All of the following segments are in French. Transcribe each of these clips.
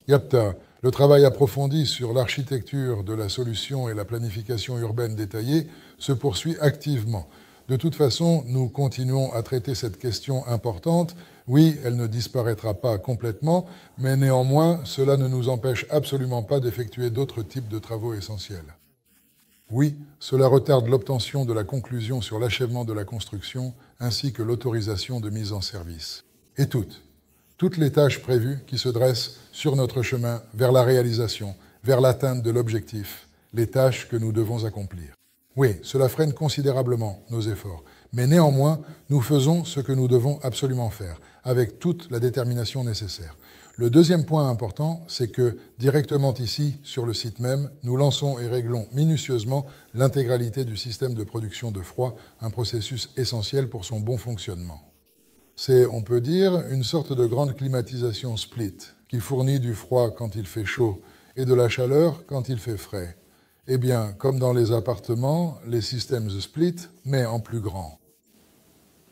YAPTA, le travail approfondi sur l'architecture de la solution et la planification urbaine détaillée se poursuit activement. De toute façon, nous continuons à traiter cette question importante. Oui, elle ne disparaîtra pas complètement, mais néanmoins, cela ne nous empêche absolument pas d'effectuer d'autres types de travaux essentiels. Oui, cela retarde l'obtention de la conclusion sur l'achèvement de la construction ainsi que l'autorisation de mise en service. Et toutes les tâches prévues qui se dressent sur notre chemin vers la réalisation, vers l'atteinte de l'objectif, les tâches que nous devons accomplir. Oui, cela freine considérablement nos efforts, mais néanmoins, nous faisons ce que nous devons absolument faire, avec toute la détermination nécessaire. Le deuxième point important, c'est que, directement ici, sur le site même, nous lançons et réglons minutieusement l'intégralité du système de production de froid, un processus essentiel pour son bon fonctionnement. C'est, on peut dire, une sorte de grande climatisation split, qui fournit du froid quand il fait chaud et de la chaleur quand il fait frais. Eh bien, comme dans les appartements, les systèmes split, mais en plus grand.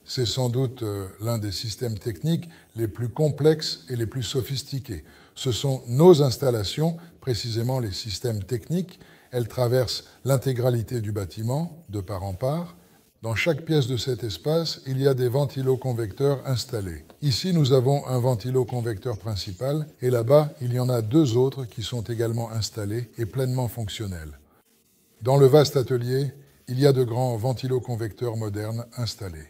C'est sans doute l'un des systèmes techniques les plus complexes et les plus sophistiqués. Ce sont nos installations, précisément les systèmes techniques. Elles traversent l'intégralité du bâtiment, de part en part. Dans chaque pièce de cet espace, il y a des ventiloconvecteurs installés. Ici, nous avons un ventiloconvecteur principal, et là-bas, il y en a deux autres qui sont également installés et pleinement fonctionnels. Dans le vaste atelier, il y a de grands ventiloconvecteurs modernes installés.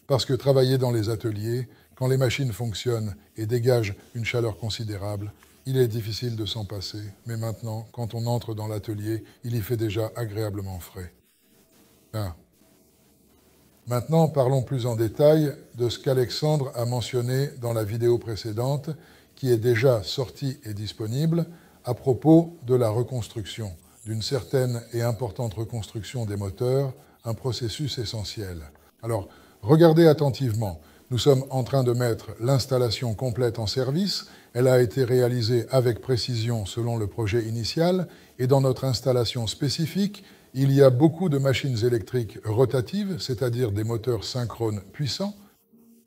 Parce que travailler dans les ateliers, quand les machines fonctionnent et dégagent une chaleur considérable, il est difficile de s'en passer. Mais maintenant, quand on entre dans l'atelier, il y fait déjà agréablement frais. Maintenant, parlons plus en détail de ce qu'Alexandre a mentionné dans la vidéo précédente, qui est déjà sortie et disponible, à propos de la reconstruction, d'une certaine et importante reconstruction des moteurs, un processus essentiel. Alors, regardez attentivement. Nous sommes en train de mettre l'installation complète en service. Elle a été réalisée avec précision selon le projet initial. Et dans notre installation spécifique, il y a beaucoup de machines électriques rotatives, c'est-à-dire des moteurs synchrones puissants.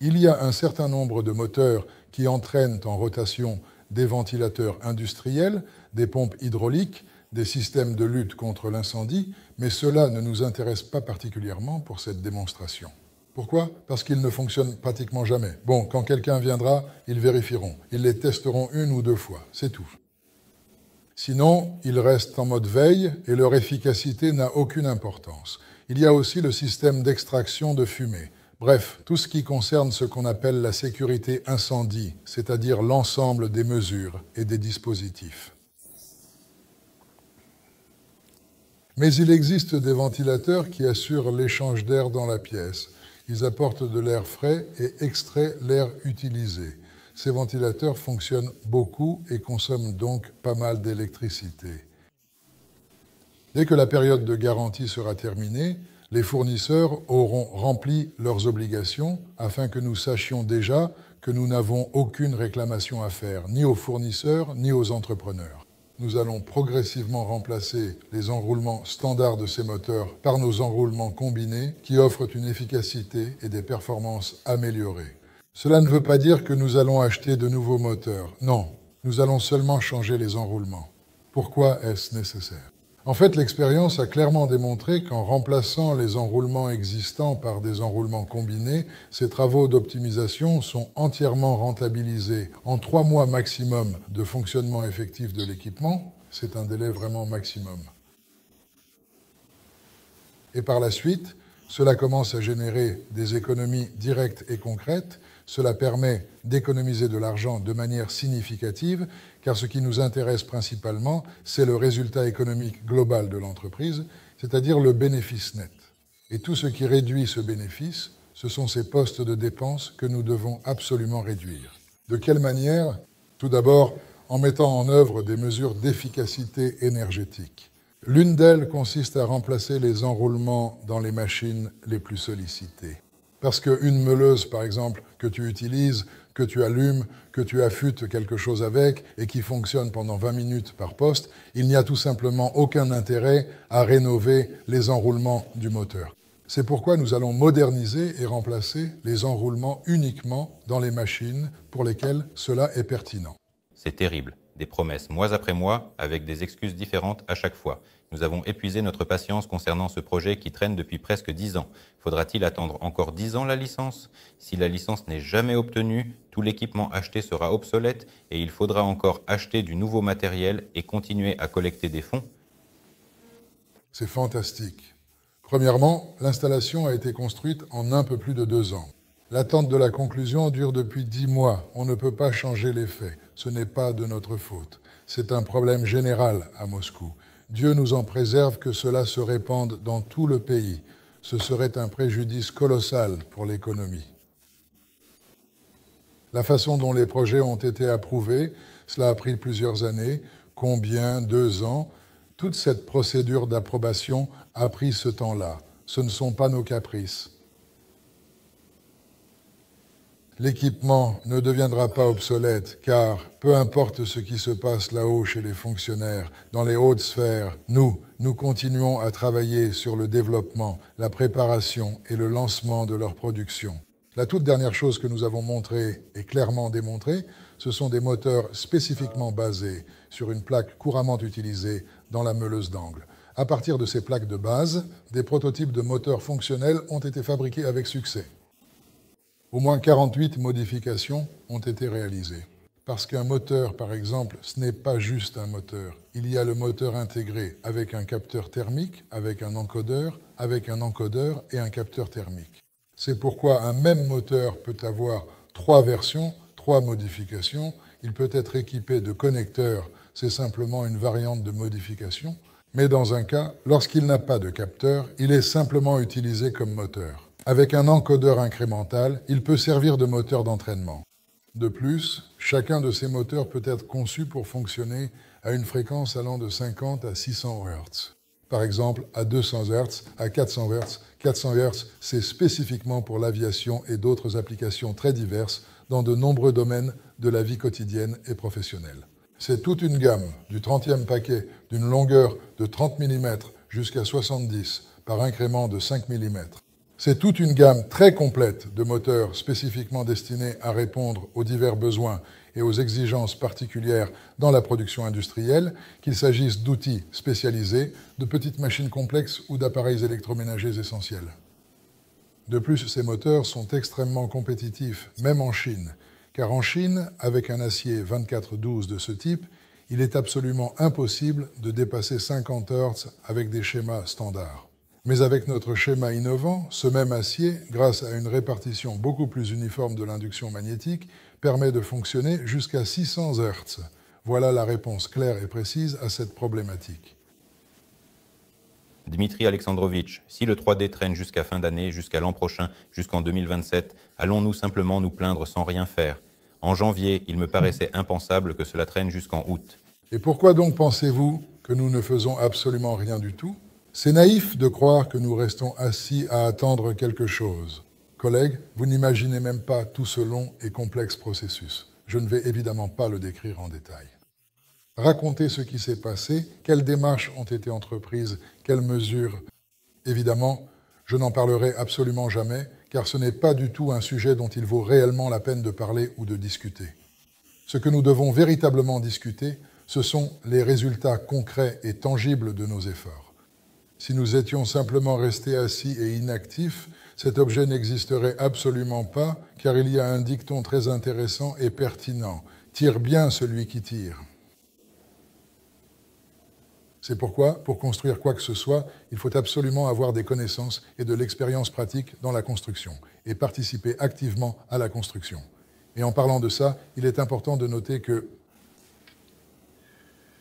Il y a un certain nombre de moteurs qui entraînent en rotation des ventilateurs industriels, des pompes hydrauliques, des systèmes de lutte contre l'incendie, mais cela ne nous intéresse pas particulièrement pour cette démonstration. Pourquoi? Parce qu'ils ne fonctionnent pratiquement jamais. Bon, quand quelqu'un viendra, ils vérifieront. Ils les testeront une ou deux fois, c'est tout. Sinon, ils restent en mode veille et leur efficacité n'a aucune importance. Il y a aussi le système d'extraction de fumée. Bref, tout ce qui concerne ce qu'on appelle la sécurité incendie, c'est-à-dire l'ensemble des mesures et des dispositifs. Mais il existe des ventilateurs qui assurent l'échange d'air dans la pièce. Ils apportent de l'air frais et extraient l'air utilisé. Ces ventilateurs fonctionnent beaucoup et consomment donc pas mal d'électricité. Dès que la période de garantie sera terminée, les fournisseurs auront rempli leurs obligations afin que nous sachions déjà que nous n'avons aucune réclamation à faire, ni aux fournisseurs, ni aux entrepreneurs. Nous allons progressivement remplacer les enroulements standards de ces moteurs par nos enroulements combinés qui offrent une efficacité et des performances améliorées. Cela ne veut pas dire que nous allons acheter de nouveaux moteurs. Non, nous allons seulement changer les enroulements. Pourquoi est-ce nécessaire? En fait, l'expérience a clairement démontré qu'en remplaçant les enroulements existants par des enroulements combinés, ces travaux d'optimisation sont entièrement rentabilisés en 3 mois maximum de fonctionnement effectif de l'équipement. C'est un délai vraiment maximum. Et par la suite, cela commence à générer des économies directes et concrètes. Cela permet d'économiser de l'argent de manière significative, car ce qui nous intéresse principalement, c'est le résultat économique global de l'entreprise, c'est-à-dire le bénéfice net. Et tout ce qui réduit ce bénéfice, ce sont ces postes de dépenses que nous devons absolument réduire. De quelle manière? Tout d'abord, en mettant en œuvre des mesures d'efficacité énergétique. L'une d'elles consiste à remplacer les enroulements dans les machines les plus sollicitées. Parce qu'une meuleuse, par exemple, que tu utilises, que tu allumes, que tu affûtes quelque chose avec et qui fonctionne pendant 20 minutes par poste, il n'y a tout simplement aucun intérêt à rénover les enroulements du moteur. C'est pourquoi nous allons moderniser et remplacer les enroulements uniquement dans les machines pour lesquelles cela est pertinent. C'est terrible. Des promesses mois après mois, avec des excuses différentes à chaque fois. Nous avons épuisé notre patience concernant ce projet qui traîne depuis presque 10 ans. Faudra-t-il attendre encore 10 ans la licence? Si la licence n'est jamais obtenue, tout l'équipement acheté sera obsolète et il faudra encore acheter du nouveau matériel et continuer à collecter des fonds. C'est fantastique. Premièrement, l'installation a été construite en un peu plus de 2 ans. L'attente de la conclusion dure depuis 10 mois. On ne peut pas changer les faits. Ce n'est pas de notre faute. C'est un problème général à Moscou. Dieu nous en préserve que cela se répande dans tout le pays. Ce serait un préjudice colossal pour l'économie. La façon dont les projets ont été approuvés, cela a pris plusieurs années. Combien? 2 ans? Toute cette procédure d'approbation a pris ce temps-là. Ce ne sont pas nos caprices. L'équipement ne deviendra pas obsolète, car peu importe ce qui se passe là-haut chez les fonctionnaires, dans les hautes sphères, nous continuons à travailler sur le développement, la préparation et le lancement de leur production. La toute dernière chose que nous avons montrée et clairement démontrée, ce sont des moteurs spécifiquement basés sur une plaque couramment utilisée dans la meuleuse d'angle. À partir de ces plaques de base, des prototypes de moteurs fonctionnels ont été fabriqués avec succès. Au moins 48 modifications ont été réalisées. Parce qu'un moteur, par exemple, ce n'est pas juste un moteur. Il y a le moteur intégré avec un capteur thermique, avec un encodeur et un capteur thermique. C'est pourquoi un même moteur peut avoir 3 versions, 3 modifications. Il peut être équipé de connecteurs, c'est simplement une variante de modification. Mais dans un cas, lorsqu'il n'a pas de capteur, il est simplement utilisé comme moteur. Avec un encodeur incrémental, il peut servir de moteur d'entraînement. De plus, chacun de ces moteurs peut être conçu pour fonctionner à une fréquence allant de 50 à 600 Hz. Par exemple, à 200 Hz, à 400 Hz. 400 Hz, c'est spécifiquement pour l'aviation et d'autres applications très diverses dans de nombreux domaines de la vie quotidienne et professionnelle. C'est toute une gamme, du 30e paquet, d'une longueur de 30 mm jusqu'à 70 par incrément de 5 mm. C'est toute une gamme très complète de moteurs spécifiquement destinés à répondre aux divers besoins et aux exigences particulières dans la production industrielle, qu'il s'agisse d'outils spécialisés, de petites machines complexes ou d'appareils électroménagers essentiels. De plus, ces moteurs sont extrêmement compétitifs, même en Chine, car en Chine, avec un acier 24-12 de ce type, il est absolument impossible de dépasser 50 Hz avec des schémas standards. Mais avec notre schéma innovant, ce même acier, grâce à une répartition beaucoup plus uniforme de l'induction magnétique, permet de fonctionner jusqu'à 600 Hz. Voilà la réponse claire et précise à cette problématique. Dmitri Alexandrovitch, si le 3D traîne jusqu'à fin d'année, jusqu'à l'an prochain, jusqu'en 2027, allons-nous simplement nous plaindre sans rien faire? En janvier, il me paraissait impensable que cela traîne jusqu'en août. Et pourquoi donc pensez-vous que nous ne faisons absolument rien du tout? C'est naïf de croire que nous restons assis à attendre quelque chose. Collègues, vous n'imaginez même pas tout ce long et complexe processus. Je ne vais évidemment pas le décrire en détail. Racontez ce qui s'est passé, quelles démarches ont été entreprises, quelles mesures. Évidemment, je n'en parlerai absolument jamais, car ce n'est pas du tout un sujet dont il vaut réellement la peine de parler ou de discuter. Ce que nous devons véritablement discuter, ce sont les résultats concrets et tangibles de nos efforts. Si nous étions simplement restés assis et inactifs, cet objet n'existerait absolument pas, car il y a un dicton très intéressant et pertinent. Tire bien celui qui tire. C'est pourquoi, pour construire quoi que ce soit, il faut absolument avoir des connaissances et de l'expérience pratique dans la construction, et participer activement à la construction. Et en parlant de ça, il est important de noter que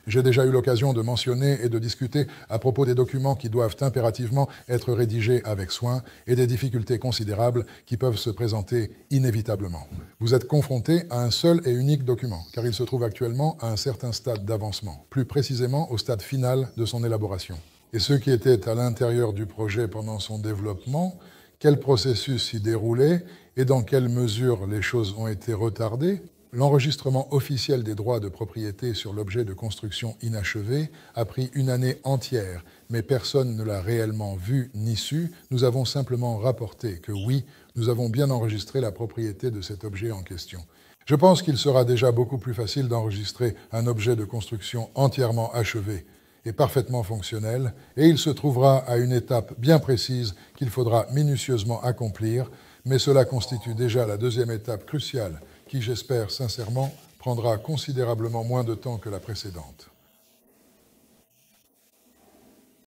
j'ai déjà eu l'occasion de mentionner et de discuter à propos des documents qui doivent impérativement être rédigés avec soin et des difficultés considérables qui peuvent se présenter inévitablement. Vous êtes confronté à un seul et unique document, car il se trouve actuellement à un certain stade d'avancement, plus précisément au stade final de son élaboration. Et ceux qui étaient à l'intérieur du projet pendant son développement, quel processus s'y déroulait et dans quelle mesure les choses ont été retardées. L'enregistrement officiel des droits de propriété sur l'objet de construction inachevé a pris une année entière, mais personne ne l'a réellement vu ni su. Nous avons simplement rapporté que oui, nous avons bien enregistré la propriété de cet objet en question. Je pense qu'il sera déjà beaucoup plus facile d'enregistrer un objet de construction entièrement achevé et parfaitement fonctionnel, et il se trouvera à une étape bien précise qu'il faudra minutieusement accomplir, mais cela constitue déjà la deuxième étape cruciale qui, j'espère sincèrement, prendra considérablement moins de temps que la précédente.